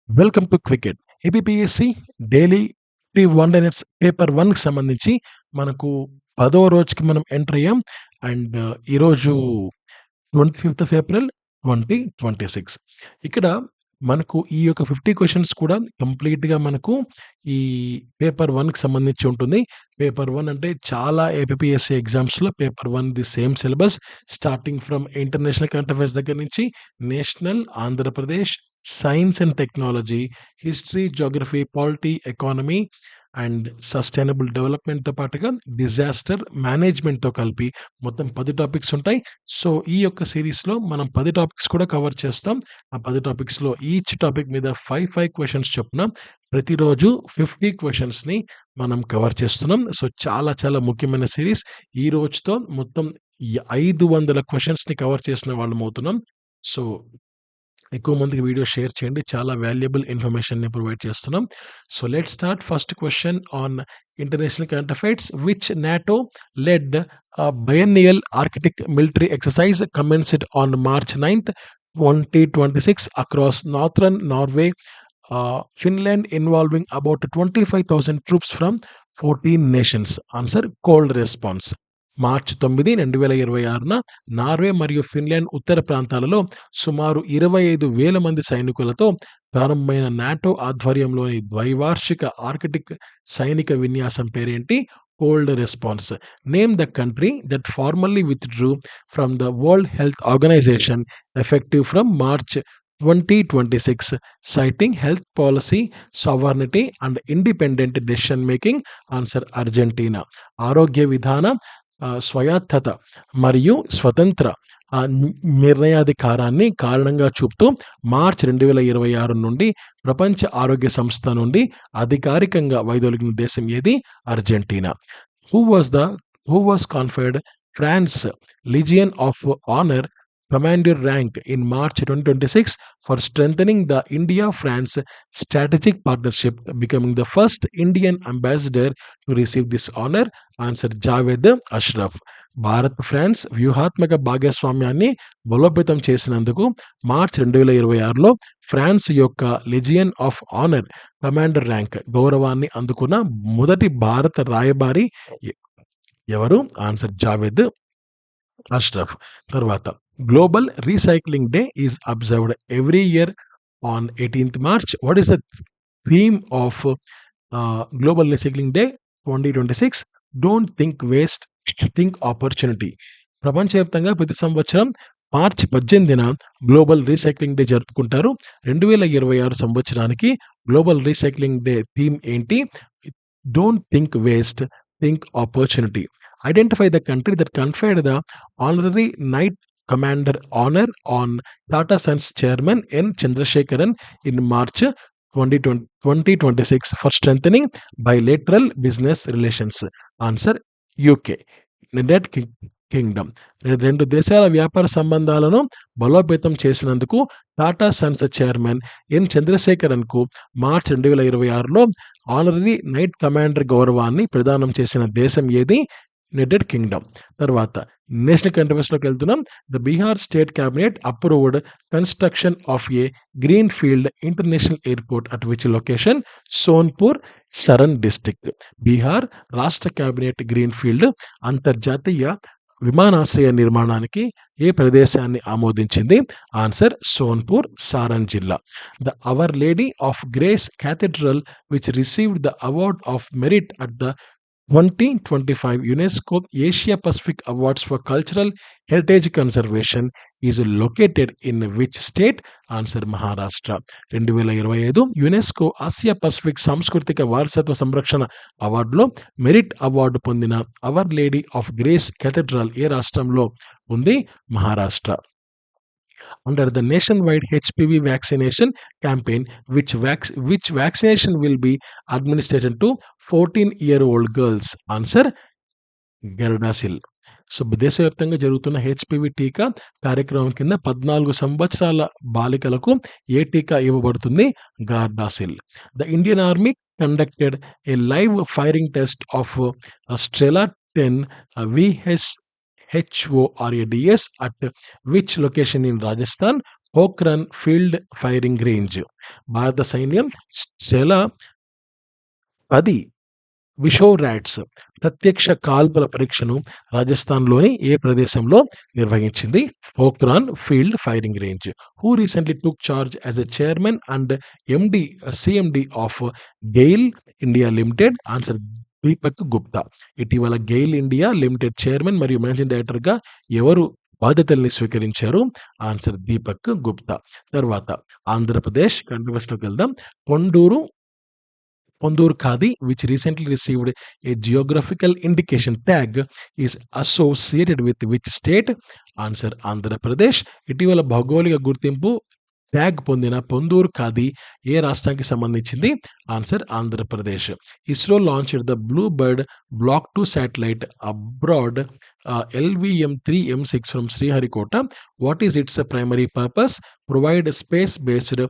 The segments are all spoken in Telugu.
వెల్కమ్ టు క్వికెట్. APPSC daily one minutes paper 1కి సంబంధించి మనకు 10వ రోజుకి మనం ఎంటర్ అయ్యాం. అండ్ ఈరోజు 25th ఏప్రిల్ 2026. ఇక్కడ మనకు ఈ యొక్క 50 క్వెషన్స్ కూడా కంప్లీట్‌గా మనకు ఈ పేపర్ 1కి సంబంధించి ఉంటుంది. పేపర్ 1 అంటే చాలా ఏపీపీఎస్‌సి ఎగ్జామ్స్‌లో paper 1 the same syllabus starting from international current affairs దగ్గర నుంచి national, Andhra Pradesh, science and technology, history, geography, polity, economy and sustainable డెవలప్‌మెంట్‌తో పాటుగా డిజాస్టర్ మేనేజ్‌మెంట్‌తో కలిపి మొత్తం 10 టాపిక్స్ ఉంటాయి. సో, ఈ యొక్క సీరీస్‌లో మనం 10 టాపిక్స్ కూడా కవర్ చేస్తాం. ఆ 10 టాపిక్స్‌లో ఈచ్ టాపిక్ మీద 5 క్వెషన్స్ చొప్పున ప్రతిరోజు 50 క్వెషన్స్‌ని మనం కవర్ చేస్తున్నాం. సో, చాలా చాలా ముఖ్యమైన సీరీస్. ఈ రోజుతో మొత్తం 500 క్వెషన్స్‌ని కవర్ చేసిన వాళ్ళమవుతున్నాం. సో, ఎక్కువ మందికి వీడియో షేర్ చేయండి. చాలా వాల్యుబుల్ ఇన్ఫర్మేషన్‌ని ప్రొవైడ్ చేస్తున్నాం. So, let's start. First question on international current affairs. Which NATO led biennial Arctic military exercise commenced on March 9th, 2026 across northern Norway, Finland, involving about 25,000 troops from 14 nations? Answer: cold response. March 9, 2026న Norway మరియు ఫిన్లాండ్ ఉత్తర ప్రాంతాలలో సుమారు 25,000 మంది సైనికులతో ప్రారంభమైన నాటో ఆధ్వర్యంలోని ద్వైవార్షిక ఆర్కిటిక్ సైనిక విన్యాసం పేరేంటి? Cold response. Name the country that formally withdrew from the World Health Organization effective from March 2026, citing health policy, sovereignty and independent decision making. Answer: Argentina. ఆరోగ్య విధాన స్వాయత్తత మరియు స్వతంత్ర నిర్ణయాధికారాన్ని కారణంగా చూపుతూ మార్చ్ 2026 నుండి ప్రపంచ ఆరోగ్య సంస్థ నుండి అధికారికంగా వైదొలిగిన దేశం ఏది? Argentina. Who was conferred France legion of honour commander rank in March 2026 for strengthening the India-France strategic partnership, becoming the first Indian ambassador to receive this honor? Answer: Javed Ashraf. Bharat France వ్యూహాత్మక భాగస్వామ్యాన్ని బలోపేతం చేసినందుకు మార్చ్ 2026లో ఫ్రాన్స్ యొక్క legion of honour commander rank గౌరవాన్ని అందుకున్న మొదటి భారత రాయబారి ఎవరు? ఆన్సర్: జావేద్ అష్రఫ్. తర్వాత, global recycling day is observed every year on 18th March. What is the theme of global recycling day 2026? Don't think waste, think opportunity. ప్రపంచవ్యాప్తంగా ప్రతి సంవత్సరం మార్చి 18న గ్లోబల్ రీసైక్లింగ్ డే జరుపుకుంటారు. 2026 సంవత్సరానికి గ్లోబల్ రీసైక్లింగ్ డే థీమ్ ఏంటి? Don't think waste, think opportunity. Identify the country that conferred the honorary Knight Commander honor on Tata Sons Chairman N. Chandrasekaran in March 2026 for strengthening bilateral business relations. Answer: UK. United Kingdom. రెండు దేశాల వ్యాపార సంబంధాలను బలోపేతం చేసినందుకు టాటా సన్స్ చైర్మన్ ఎన్ చంద్రశేఖరన్కు మార్చ్ 2026లో ఆనరరీ నైట్ కమాండర్ గౌరవాన్ని ప్రదానం చేసిన దేశం ఏది? United Kingdom. తర్వాత, నేషనల్ కరెంట్ అఫైర్స్లోకి వెళ్తున్నాం. The Bihar state cabinet approved construction of a green field international airport at which location? Sonpur, Saran district. Bihar రాష్ట్ర క్యాబినెట్ గ్రీన్ ఫీల్డ్ అంతర్జాతీయ విమానాశ్రయ నిర్మాణానికి ఏ ప్రదేశాన్ని ఆమోదించింది? ఆన్సర్: సోన్పూర్, సారన్ జిల్లా. The Our Lady of Grace cathedral which received the award of merit at the 2025 UNESCO Asia Pacific Awards for Cultural Heritage Conservation is located in which state? Answer: Maharashtra. 2025 UNESCO Asia Pacific సాంస్కృతిక వారసత్వ సంరక్షణ అవార్డులో మెరిట్ అవార్డు పొందిన Our Lady of Grace cathedral ఏ రాష్ట్రంలో ఉంది? Maharashtra. Under the nationwide HPV vaccination campaign, which vaccination will be administered to 14-year-old girls? Answer: Gardasil. So, దేశవ్యాప్తంగా జరుగుతున్న హెచ్పివి టీకా కార్యక్రమం కింద 14 సంవత్సరాల బాలికలకు ఏ టీకా ఇవ్వబడుతుంది? Gardasil. The Indian Army conducted a live firing test of Strela 10 VHORADS at which location in Rajasthan? Pokhran field firing range. భారత సైన్యం శల 10 విషోవ్ ర్యాట్స్ ప్రత్యక్ష కాల్పుల పరీక్షను రాజస్థాన్‌లోని ఏ ప్రదేశంలో నిర్వహించింది? Pokhran field firing range. Who recently took charge as a chairman and MD CMD of GAIL India limited? Answer Deepak Gupta. ఇటీవల గెయిల్ ఇండియా లిమిటెడ్ చైర్మన్ మరియు మేనేజింగ్ డైరెక్టర్‌గా ఎవరు బాధ్యతల్ని స్వీకరించారు? ఆన్సర్ దీపక్ గుప్తా. తర్వాత ఆంధ్రప్రదేశ్ కంట్రోవర్సీలోకి వెళ్దాం. Pondur Khadi, which recently received a geographical indication tag, is associated with which state? Answer Andhra Pradesh. ఇటీవల భౌగోళిక గుర్తింపు ట్యాగ్ పొందిన పొందూరు ఖాదీ ఏ రాష్ట్రానికి సంబంధించింది? Answer Andhra Pradesh. ISRO launched the blue bird black 2 satellite abroad LVM-3M6 from Sriharikota. What is it's primary purpose? Provide space based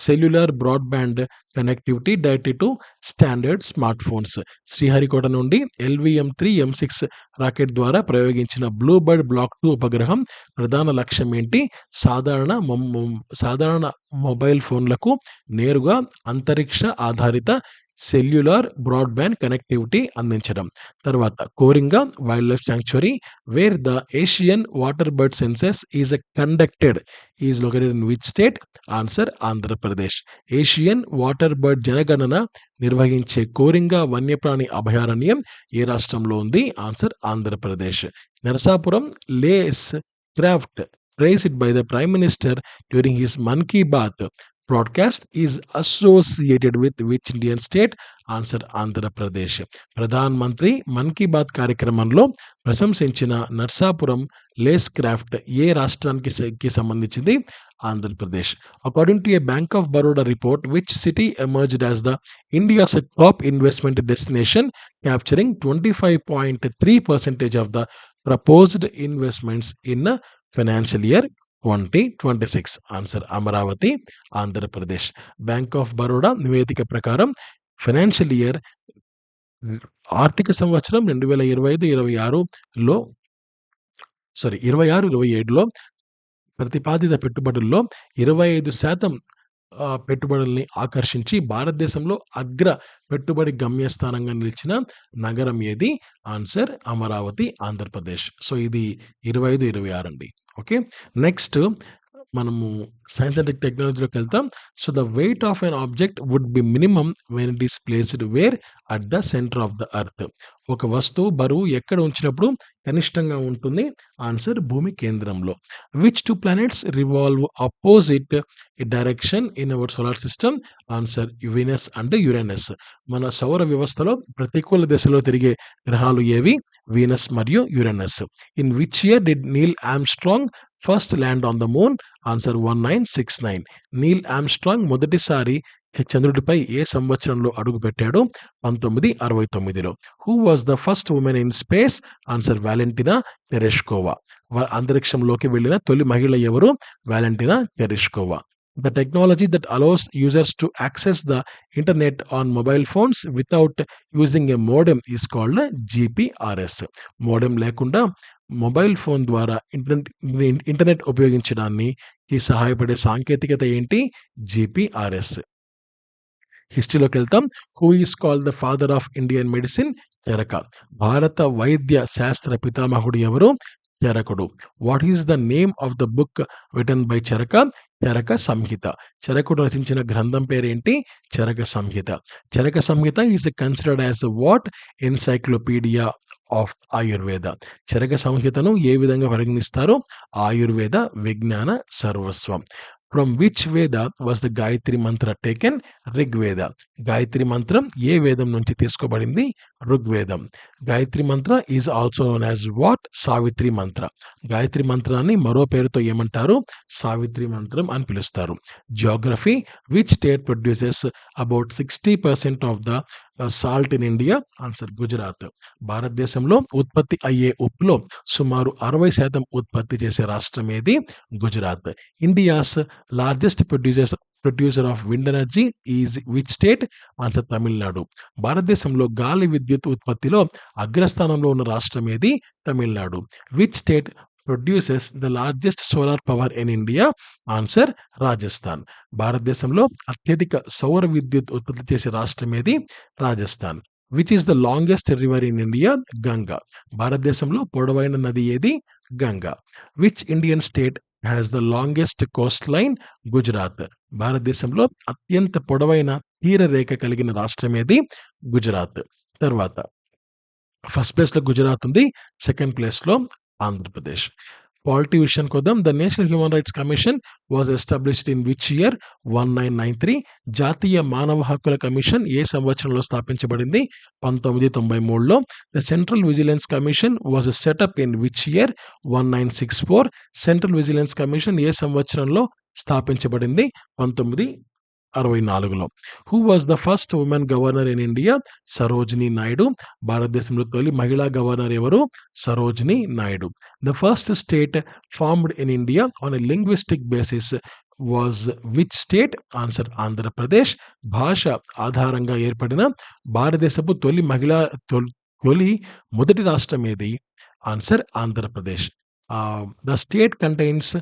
cellular broadband connectivity direct to standard smart phones. Sriharikota నుండి LVM-3M6 రాకెట్ ద్వారా ప్రయోగించిన బ్లూ బర్డ్ బ్లాక్ 2 ఉపగ్రహం ప్రధాన లక్ష్యం ఏంటి? సాధారణ మొబైల్ ఫోన్లకు నేరుగా అంతరిక్ష ఆధారిత సెల్యులార్ బ్రాడ్బ్యాండ్ కనెక్టివిటీ అందించడం. తర్వాత Coringa wild life sanctuary wear the Asian water bird census is conducted is located in which state? Answer Andhra Pradesh. Asian water bird జనగణన నిర్వహించే కోరింగా వన్యప్రాణి అభయారణ్యం ఏ రాష్ట్రంలో ఉంది? Answer Andhra Pradesh. Narasapuram Lay's craft praised by the Prime Minister during his Mann Ki Baat broadcast is associated with which Indian state? Answer Andhra Pradesh. Pradhan Mantri Mann Ki Baat కార్యక్రమంలో ప్రశంసించిన నర్సాపురం లేస్ క్రాఫ్ట్ ఏ రాష్ట్రానికి సంబంధించింది? Andhra Pradesh. According to A bank of Baroda report which city emerged as the India's top investment destination capturing 25.3% of the proposed investments in financial year 2026? Answer Amaravati, Andhra Pradesh. Bank of Baroda నివేదిక ప్రకారం ఫైనాన్షియల్ ఇయర్ ఆర్థిక సంవత్సరం 2025-26లో 26-27లో ప్రతిపాదిత పెట్టుబడుల్లో 25% పెట్టుబడుల్ని ఆకర్షించి భారతదేశంలో అగ్ర పెట్టుబడి గమ్యస్థానంగా నిలిచిన నగరం ఏది? ఆన్సర్ అమరావతి, ఆంధ్రప్రదేశ్. సో ఇది 25-26 అండి. ఓకే, నెక్స్ట్ మనము సైన్స్ అండ్ టెక్నాలజీలోకి వెళ్తాం. So the weight of an object would be minimum when it is placed where? At the centre of the earth. ఒక వస్తువు బరువు ఎక్కడ ఉంచినప్పుడు కనిష్టంగా ఉంటుంది? ఆన్సర్ భూమి కేంద్రంలో. Which 2 planets revolve opposite direction in our solar system? Answer Venus and Uranus. మన సౌర వ్యవస్థలో ప్రతికూల దిశలో తిరిగే గ్రహాలు ఏవి? వీనస్ మరియు Uranus. In which year did Neil Armstrong first land on the moon? Answer 1969. Neil Armstrong మొదటిసారి చంద్రుడిపై ఏ సంవత్సరంలో అడుగుపెట్టాడు? 1969లో. Who was the first woman in space? Answer Valentina Tereshkova. అంతరిక్షంలోకి వెళ్ళిన తొలి మహిళ ఎవరు? Valentina Tereshkova. The technology that allows users to access the internet on mobile phones without using a modem is called GPRS. Modem లేకుండా మొబైల్ ఫోన్ ద్వారా ఇంటర్నెట్ ఉపయోగించడానికి సహాయపడే సాంకేతికత ఏంటి? GPRS. హిస్టరీలోకి వెళ్తాం. Who is called the father of Indian medicine? Charaka. భారత వైద్య శాస్త్ర పితామహుడు ఎవరు? చరకుడు. What is the name of the book written by Charaka? Charaka Samhita. చరకుడు రచించిన గ్రంథం పేరేంటి? Charaka Samhita. Charaka Samhita is considered as what? Encyclopedia of Ayurveda. చరక సంహితను ఏ విధంగా పరిగణిస్తారు? ఆయుర్వేద విజ్ఞాన సర్వస్వం. From which Veda was the Gayatri Mantra taken? Rigveda. Gayatri మంత్రం ఏ వేదం నుంచి తీసుకోబడింది? ఋగ్వేదం. గాయత్రి మంత్ర is also known as what? Savitri మంత్ర. గాయత్రి మంత్రాన్ని మరో పేరుతో ఏమంటారు? సావిత్రి మంత్రం అని పిలుస్తారు. Geography. Which state produces about 60% of the salt in India? Answer Gujarat. భారతదేశంలో ఉత్పత్తి అయ్యే ఉప్పులో సుమారు 60% ఉత్పత్తి చేసే రాష్ట్రం ఏది? Gujarat. India's largest producer of wind energy is which state? Answer Tamil Nadu. భారతదేశంలో గాలి విద్యుత్ ఉత్పత్తిలో అగ్రస్థానంలో ఉన్న రాష్ట్రం ఏది? Tamil Nadu. Which state produces the largest solar power in India? Answer Rajasthan. భారతదేశంలో అత్యధిక సౌర విద్యుత్ ఉత్పత్తి చేసే రాష్ట్రం ఏది? Rajasthan. Which is the longest river in India? Ganga. భారతదేశంలో పొడవైన నది ఏది? Ganga. Which Indian state has the longest Coast line? Gujarat. భారతదేశంలో అత్యంత పొడవైన తీర రేఖ కలిగిన రాష్ట్రం ఏది? గుజరాత్. తర్వాత ఫస్ట్ ప్లేస్లో గుజరాత్ ఉంది, సెకండ్ ప్లేస్లో ఆంధ్రప్రదేశ్. పాలిటీ విషయానికి వద్దాం. The National Human Rights Commission was established in which year? 1993. జాతీయ మానవ హక్కుల కమిషన్ ఏ సంవత్సరంలో స్థాపించబడింది? 1993లో. The Central Vigilance Commission was set up in which year? 1964. Central Vigilance Commission ఏ సంవత్సరంలో స్థాపించబడింది? 1964లో. Who was the first woman governor in India? Sarojini Naidu. భారతదేశంలో తొలి మహిళా గవర్నర్ ఎవరు? Sarojini Naidu. The first state formed in India on a linguistic basis was which state? Answer Andhra Pradesh. భాష ఆధారంగా ఏర్పడిన భారతదేశపు తొలి మొదటి రాష్ట్రం ఏది? Answer Andhra Pradesh. The state contains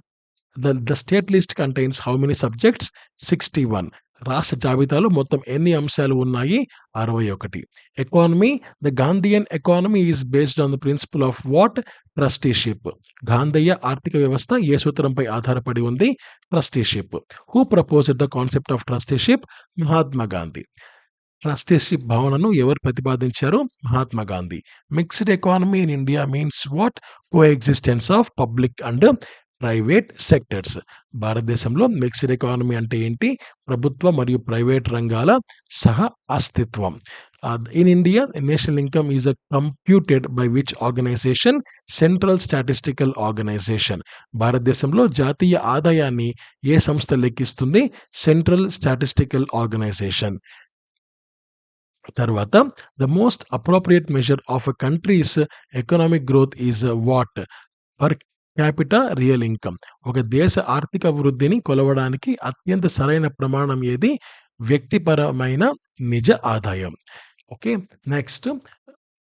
The state list contains how many subjects? 61. రాష్ట్ర జాబితాలో మొత్తం ఎన్ని అంశాలు ఉన్నాయి? 61. Economy. The Gandhian economy is based on the principle of what? Trusteeship. గాంధేయ ఆర్థిక వ్యవస్థ ఏ సూత్రంపై ఆధారపడి ఉంది? Trusteeship. Who proposed the concept of trusteeship? Mahatma Gandhi. Trusteeship భావనను ఎవరు ప్రతిపాదించారు? Mahatma Gandhi. Mixed economy in India means what? Coexistence of public and private sectors. భారతదేశంలో మిక్స్డ్ ఎకానమీ అంటే ఏంటి? ప్రభుత్వ మరియు ప్రైవేట్ రంగాల సహ అస్తిత్వం. In India national income is computed by which organisation? Central Statistical Organisation. భారతదేశంలో జాతీయ ఆదాయాన్ని ఏ సంస్థ లెక్కిస్తుంది? Central Statistical Organisation. తర్వాత the most appropriate measure of a country's economic growth is what? Per capita real income. ఒక దేశ ఆర్థిక వృద్ధిని కొలవడానికి అత్యంత సరైన ప్రమాణం ఏది? వ్యక్తిపరమైన నిజ ఆదాయం. Okay, next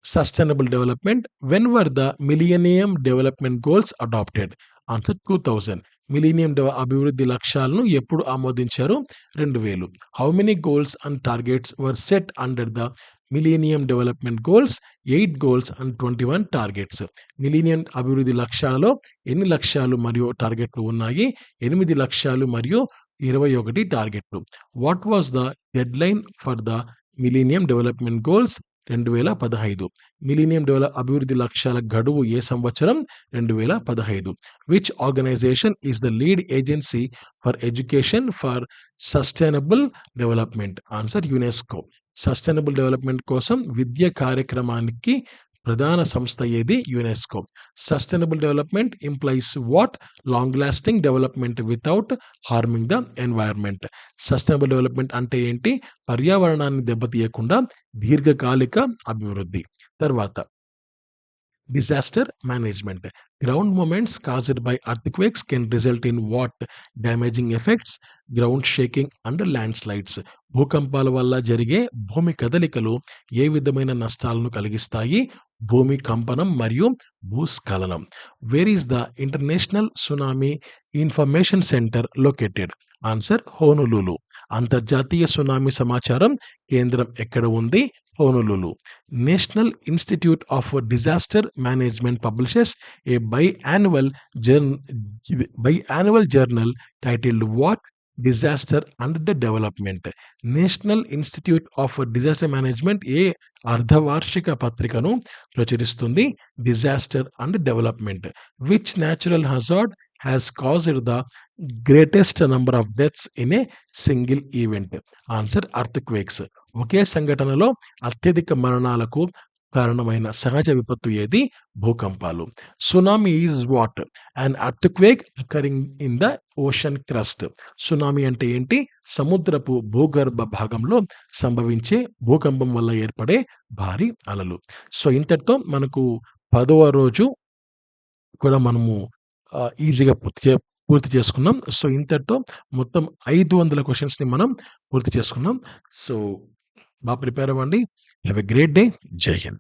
sustainable development. When were the millennium development goals adopted? Answer 2000. Millennium అభివృద్ధి లక్ష్యాలను ఎప్పుడు ఆమోదించారు? 2000. How many goals and targets were set under the millennium development goals? 8 goals and 21 targets. మిలీనియం అభివృద్ధి లక్ష్యాలలో ఎన్ని లక్ష్యాలు మరియు టార్గెట్లు ఉన్నాయి? 8 లక్ష్యాలు మరియు 21 టార్గెట్లు. What was the deadline for the millennium development goals? 2015. Millennium అభివృద్ధి లక్ష్యాల గడువు ఏ సంవత్సరం? 2015. Which organisation is the lead agency for education for sustainable development? Answer UNESCO. Sustainable development కోసం విద్య కార్యక్రమానికి ప్రధాన సంస్థ ఏది? UNESCO. Sustainable development implies what? Long lasting development without harming the environment. Sustainable development అంటే ఏంటి? పర్యావరణాన్ని దెబ్బతీయకుండా దీర్ఘకాలిక అభివృద్ధి. తర్వాత disaster management. Ground movements caused by earthquakes can result in what? Damaging effects, ground shaking and landslides. భూకంపాల వల్ల జరిగే భూమి కదలికలు ఏ విధమైన నష్టాలను కలిగిస్తాయి? భూమి కంపనం మరియు భూస్ఖలనం. Where is the International Tsunami Information Center located? Answer Honolulu. అంతర్జాతీయ సునామీ సమాచారం కేంద్రం ఎక్కడ ఉంది? Honolulu. National Institute of Disaster Management publishes a biannual journal titled what? Disaster and the Development. National Institute of Disaster Management ఏ అర్ధవార్షిక పత్రికను ప్రచురిస్తుంది? Disaster and Development. Which natural hazard has caused the greatest number of deaths in a single event? Answer earthquakes. ఒకే సంఘటనలో అత్యధిక మరణాలకు కారణమైన సహజ విపత్తు ఏది? భూకంపాలు. Tsunami is what? An earthquake occurring in the ocean crust. Tsunami అంటే ఏంటి? సముద్రపు భూగర్భ భాగంలో సంభవించే భూకంపం వల్ల ఏర్పడే భారీ అలలు. సో ఇంతటితో మనకు 10వ రోజు కూడా మనము ఈజీగా పూర్తి చేసుకున్నాం. సో ఇంతటితో మొత్తం 500 క్వశ్చన్స్ని మనం పూర్తి చేసుకున్నాం. సో బాగా ప్రిపేర్ అవ్వండి. Have a great day. జై హింద్.